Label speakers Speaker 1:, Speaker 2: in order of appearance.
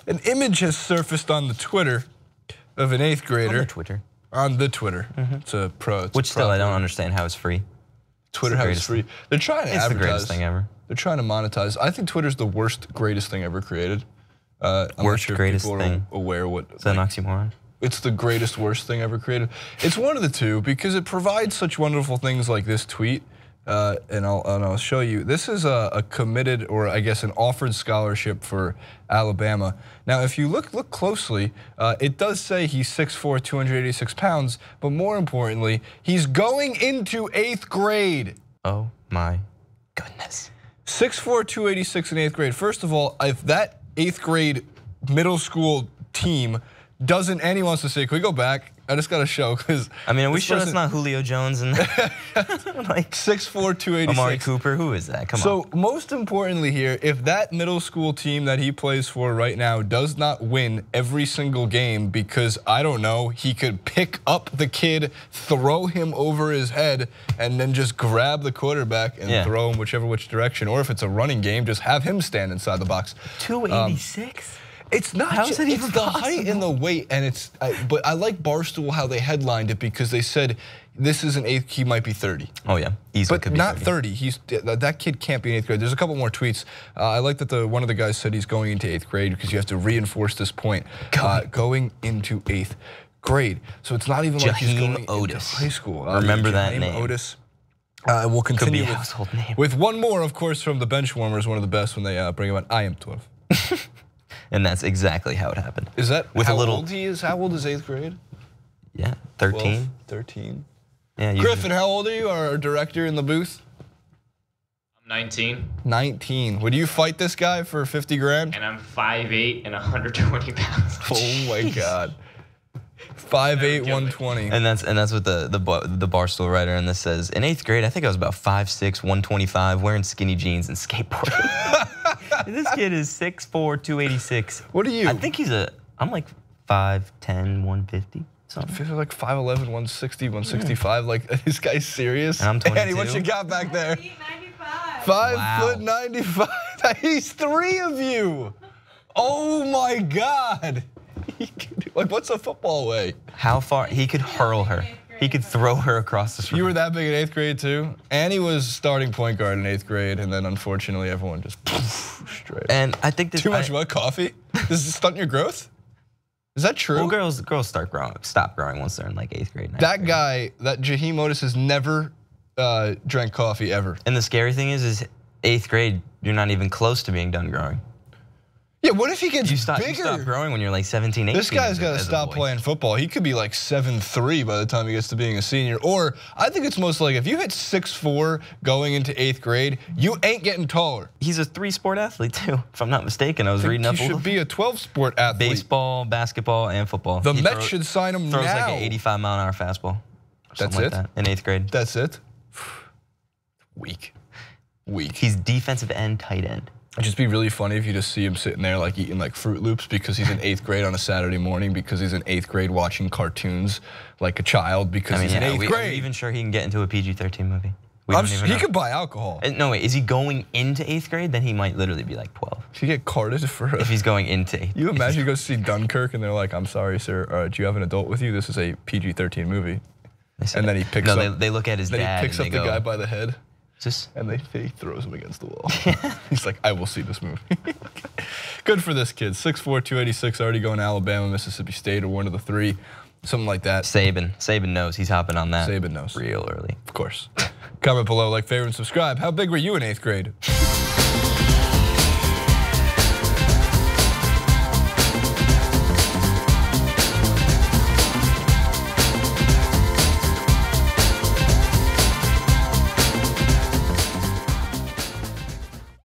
Speaker 1: An image has surfaced on the Twitter of an 8th grader.
Speaker 2: On the Twitter.
Speaker 1: On the Twitter. It's a pro.
Speaker 2: Which still I don't understand how it's free.
Speaker 1: Twitter how it's free. They're trying to advertise.
Speaker 2: It's the greatest thing ever.
Speaker 1: They're trying to monetize. I think Twitter's the greatest thing ever created. I'm not sure
Speaker 2: greatest
Speaker 1: people
Speaker 2: thing.
Speaker 1: are aware what.
Speaker 2: Is that an oxymoron?
Speaker 1: It's the greatest, worst thing ever created. It's one of the two because it provides such wonderful things like this tweet. And I'll show you. This is a committed, or I guess an offered scholarship for Alabama. Now, if you look closely, it does say he's 6'4", 286 pounds, but more importantly, he's going into 8th grade.
Speaker 2: Oh my goodness.
Speaker 1: 6'4", 286 in 8th grade. First of all, if that 8th grade middle school team doesn't, and he wants to say, can we go back? I just got to show because
Speaker 2: I mean, are we sure that's not Julio Jones and like
Speaker 1: 6'4", 286?
Speaker 2: Amari Cooper, who is that? Come on.
Speaker 1: So most importantly here, if that middle school team that he plays for right now does not win every single game because, I don't know, he could pick up the kid, throw him over his head, and then just grab the quarterback and throw him which direction. Or if it's a running game, just have him stand inside the box.
Speaker 2: 286?
Speaker 1: It's not.
Speaker 2: How is it even
Speaker 1: it's the
Speaker 2: possible?
Speaker 1: height and the weight, and it's. But I like Barstool how they headlined it because they said this is an 8th. He might be 30.
Speaker 2: Oh yeah, easily
Speaker 1: but
Speaker 2: could be
Speaker 1: not 30. That kid can't be in 8th grade. There's a couple more tweets. I like that one of the guys said he's going into 8th grade because you have to reinforce this point. Going into 8th grade, so it's not even like he's going into high school.
Speaker 2: Remember that name.
Speaker 1: Otis. We'll continue
Speaker 2: with
Speaker 1: one more, of course, from the bench warmers. One of the best when they bring him on. I am 12.
Speaker 2: And that's exactly how it happened.
Speaker 1: Is that with how old he is? How old is 8th grade?
Speaker 2: Yeah, 13.
Speaker 1: 12, 13.
Speaker 2: Yeah.
Speaker 1: Griffin, how old are you? Our director in the booth.
Speaker 3: I'm 19.
Speaker 1: 19. Would you fight this guy for 50 grand?
Speaker 3: And I'm 5'8" and 120 pounds.
Speaker 1: Oh my God. 5'8", 120.
Speaker 2: And that's what the Barstool writer in this says. In 8th grade, I think I was about 5'6", 125, wearing skinny jeans and skateboarding. This kid is 6'4", 286.
Speaker 1: What are you?
Speaker 2: I think I'm like 5'10", 150. Something.
Speaker 1: I feel like 5'11", 160, 165. Like, this guy's serious.
Speaker 2: And I'm 22.
Speaker 1: Annie, what you got back there?
Speaker 4: 5'95".
Speaker 1: 5'95". He's 3 of you. Oh my God. Like, what's a football weigh?
Speaker 2: How far? He could hurl her. He could throw her across the street.
Speaker 1: You were that big in 8th grade too? Annie was starting point guard in 8th grade, and then unfortunately everyone just straight.
Speaker 2: And I think this
Speaker 1: too much what? Coffee? Does this stunt your growth? Is that true?
Speaker 2: Well, girls stop growing once they're in like 8th grade.
Speaker 1: That guy, that Jaheim Otis, has never drank coffee ever.
Speaker 2: And the scary thing is 8th grade, you're not even close to being done growing.
Speaker 1: Yeah, what if he gets bigger?
Speaker 2: You stop growing when you're like 17, 18.
Speaker 1: This guy's got to stop playing football. He could be like 7'3" by the time he gets to being a senior. Or I think it's most like if you hit 6'4" going into 8th grade, you ain't getting taller.
Speaker 2: He's a 3-sport athlete too, if I'm not mistaken. I was reading up.
Speaker 1: He should be a 12-sport athlete.
Speaker 2: Baseball, basketball, and football.
Speaker 1: The Mets should sign him now.
Speaker 2: Throws like an 85-mile-an-hour fastball.
Speaker 1: That's it?
Speaker 2: Like that, in 8th grade.
Speaker 1: That's it? Weak.
Speaker 2: He's defensive end, tight end.
Speaker 1: It'd just be really funny if you just see him sitting there like eating like Fruit Loops because he's in 8th grade on a Saturday morning because he's in 8th grade watching cartoons like a child because he's in 8th grade.
Speaker 2: Are we even sure he can get into a PG-13 movie?
Speaker 1: He could buy alcohol.
Speaker 2: No, wait, is he going into 8th grade? Then he might literally be like 12.
Speaker 1: Should he get carded for
Speaker 2: if he's going into 8th.
Speaker 1: You imagine you go see Dunkirk and they're like, I'm sorry, sir, do you have an adult with you? This is a PG-13 movie. And then he picks up.
Speaker 2: No, they look at his dad.
Speaker 1: Then he picks up the guy by the head.
Speaker 2: And
Speaker 1: he throws him against the wall. He's like, I will see this movie. Good for this kid. 6'4", 286, already going to Alabama, Mississippi State, or one of the 3, something like that.
Speaker 2: Saban knows. He's hopping on that.
Speaker 1: Saban knows.
Speaker 2: Real early.
Speaker 1: Of course. Comment below, like, favorite, and subscribe. How big were you in 8th grade?